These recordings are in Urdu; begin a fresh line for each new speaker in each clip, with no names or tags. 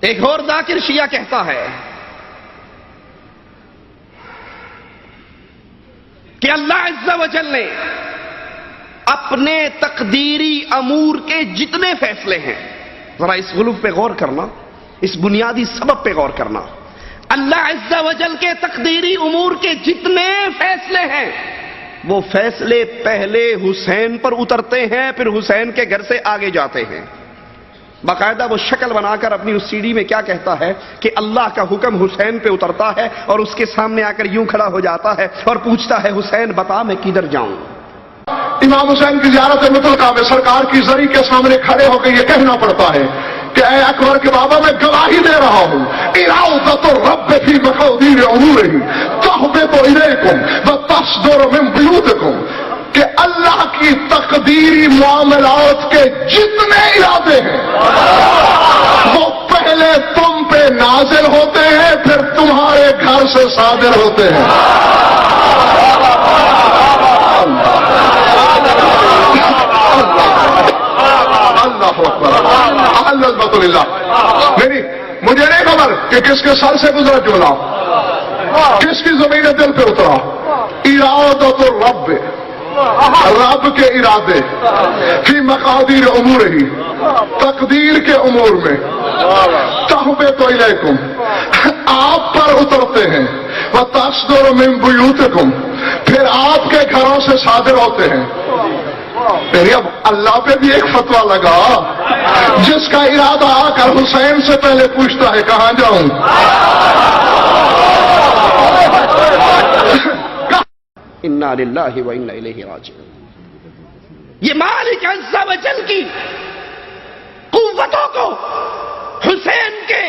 ایک اور ذاکر شیعہ کہتا ہے کہ اللہ عز و جل نے اپنے تقدیری امور کے جتنے فیصلے ہیں، ذرا اس غلو پہ غور کرنا، اس بنیادی سبب پہ غور کرنا، اللہ عز و جل کے تقدیری امور کے جتنے فیصلے ہیں وہ فیصلے پہلے حسین پر اترتے ہیں، پھر حسین کے گھر سے آگے جاتے ہیں۔ باقاعدہ وہ شکل بنا کر اپنی اس سیڑھی میں کیا کہتا ہے کہ اللہ کا حکم حسین پہ اترتا ہے اور اس کے سامنے آ کر یوں کھڑا ہو جاتا ہے اور پوچھتا ہے حسین بتا میں کدھر جاؤں۔
امام حسین کی زیارت مطلقہ میں سرکار کی زری کے سامنے کھڑے ہو کے یہ کہنا پڑتا ہے کہ اے اکبر کے بابا میں گواہی دے رہا ہوں، اراؤدۃ الرب فی مقادیر امورہ تہبط الیکم وتصدر من بیوتکم، کہ اللہ کی تقدیری معاملات کے جتنے ارادے ہیں وہ پہلے تم پہ نازل ہوتے ہیں، پھر تمہارے گھر سے صادر ہوتے ہیں۔ اللہ اکبر، الحمدللہ۔ نہیں، مجھے نہیں خبر کہ کس کے سر سے گزرا جولا، کس کی زمین دل پہ اترا۔ ارادۃ الرب، رب کے ارادے، فی مقادیر امور ہی، تقدیر کے امور میں، تہبط الیکم، آپ پر اترتے ہیں، وتصدر من بیوتکم، پھر آپ کے گھروں سے صادر ہوتے ہیں۔ پھر اب اللہ پہ بھی ایک فتویٰ لگا، جس کا ارادہ آ کر حسین سے پہلے پوچھتا ہے کہاں جاؤں۔
انا للہ و انا الیہ راجعون۔ یہ مالک عز و جل کی قوتوں کو حسین کے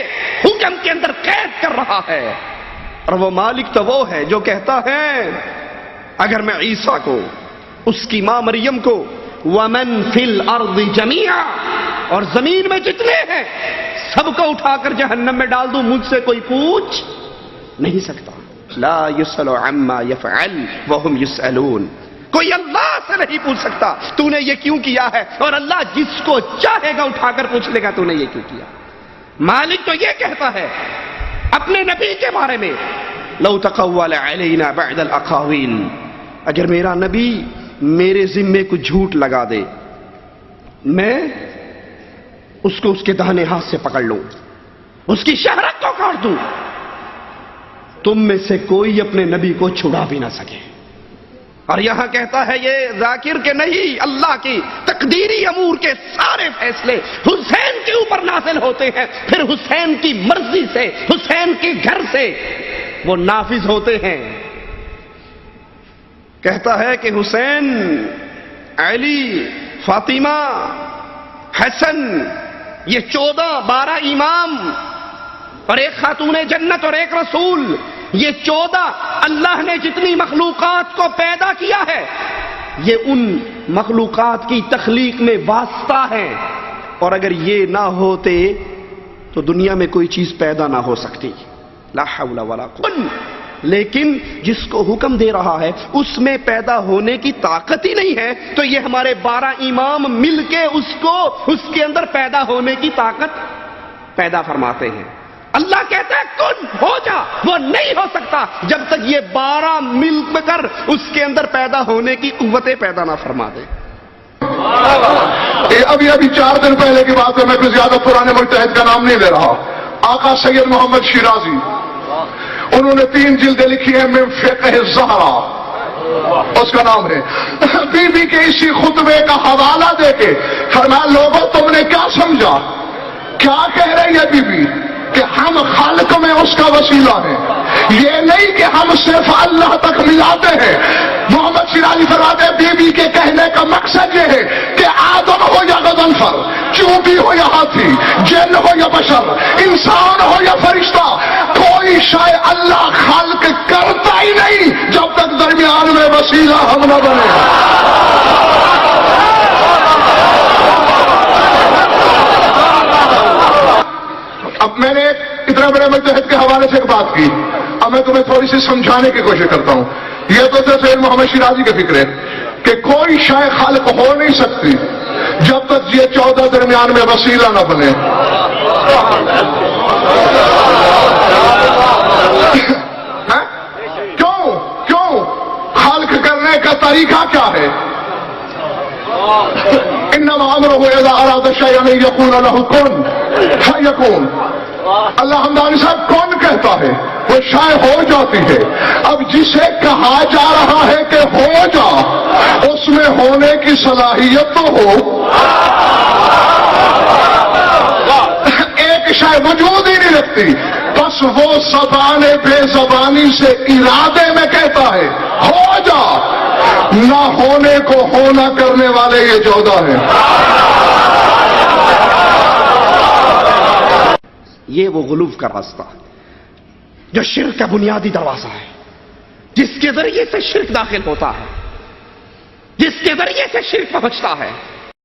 حکم کے اندر قید کر رہا ہے، اور وہ مالک تو وہ ہے جو کہتا ہے اگر میں عیسیٰ کو، اس کی ماں مریم کو، ومن فی الارض جمیعا، اور زمین میں جتنے ہیں سب کو اٹھا کر جہنم میں ڈال دوں، مجھ سے کوئی پوچھ نہیں سکتا۔ لا يسأل عما يفعل وهم يسألون، کوئی اللہ سے نہیں پوچھ سکتا تو نے یہ کیوں کیا ہے، اور اللہ جس کو چاہے گا اٹھا کر پوچھ لے گا تو نے یہ کیوں کیا۔ مالک تو یہ کہتا ہے اپنے نبی کے بارے میں، لو تقول علینا بعد الاقاویل، اگر میرا نبی میرے ذمے کو جھوٹ لگا دے، میں اس کو اس کے داہنے ہاتھ سے پکڑ لوں، اس کی شہرت کو کاٹ دوں، تم میں سے کوئی اپنے نبی کو چھڑا بھی نہ سکے۔ اور یہاں کہتا ہے یہ ذاکر کے نہیں، اللہ کی تقدیری امور کے سارے فیصلے حسین کے اوپر نازل ہوتے ہیں، پھر حسین کی مرضی سے، حسین کے گھر سے وہ نافذ ہوتے ہیں۔ کہتا ہے کہ حسین، علی، فاطمہ، حسن، یہ 12 امام اور ایک خاتون جنت اور ایک رسول، یہ 14 اللہ نے جتنی مخلوقات کو پیدا کیا ہے یہ ان مخلوقات کی تخلیق میں واسطہ ہے، اور اگر یہ نہ ہوتے تو دنیا میں کوئی چیز پیدا نہ ہو سکتی۔ لا حول ولا قوت، لیکن جس کو حکم دے رہا ہے اس میں پیدا ہونے کی طاقت ہی نہیں ہے، تو یہ ہمارے 12 امام مل کے اس کے اندر پیدا ہونے کی طاقت پیدا فرماتے ہیں۔ اللہ کہتا ہے کن ہو جا، وہ نہیں ہو سکتا جب تک یہ 12 مل کر اس کے اندر پیدا ہونے کی قوتیں پیدا نہ فرما دے۔
ابھی 4 دن پہلے کی بات ہے، میں کوئی زیادہ پرانے مجتہد کا نام نہیں لے رہا، آقا سید محمد شیرازی، انہوں نے 3 جلدیں لکھی ہیں من فقہ الزہرا، اس کا نام ہے، بی بی کے اسی خطبے کا حوالہ دے کے فرمایا لوگوں تم نے کیا سمجھا، کیا کہہ رہی ہے بی بی کہ ہم خالق میں اس کا وسیلہ ہے، یہ نہیں کہ ہم صرف اللہ تک ملاتے ہیں۔ محمد شیرازی فرماتے ہیں بی بی کے کہنے کا مقصد یہ ہے کہ آدم ہو یا غضنفر، چوبی ہو یا ہاتھی، جن ہو یا بشر، انسان ہو یا فرشتہ، کوئی شے اللہ خالق کرتا ہی نہیں جب تک درمیان میں وسیلہ ہم نہ بنے۔ اب میں نے اتنا بڑے مجتہد کے حوالے سے ایک بات کی، اب میں تمہیں تھوڑی سی سمجھانے کی کوشش کرتا ہوں۔ یہ تو سید محمد شیرازی کے فکر ہے کہ کوئی شے خالق ہو نہیں سکتی جب تک یہ 14 درمیان میں وسیلہ نہ بنے۔ اراد شیئا یقول لہ کن فیکون. اللہ حمدانی صاحب کون کہتا ہے وہ شے ہو جاتی ہے. اب جسے کہا جا رہا ہے کہ ہو جا اس میں ہونے کی صلاحیت تو ہو. ایک شے وجود ہی نہیں رکھتی بس وہ زبان بے زبانی سے ارادے میں کہتا ہے ہو جا. نہ ہونے کو ہونا کرنے والے یہ 14 ہیں.
یہ وہ غلوف کا راستہ جو شرک کا بنیادی دروازہ ہے، جس کے ذریعے سے شرک داخل ہوتا ہے، جس کے ذریعے سے شرک پہنچتا ہے.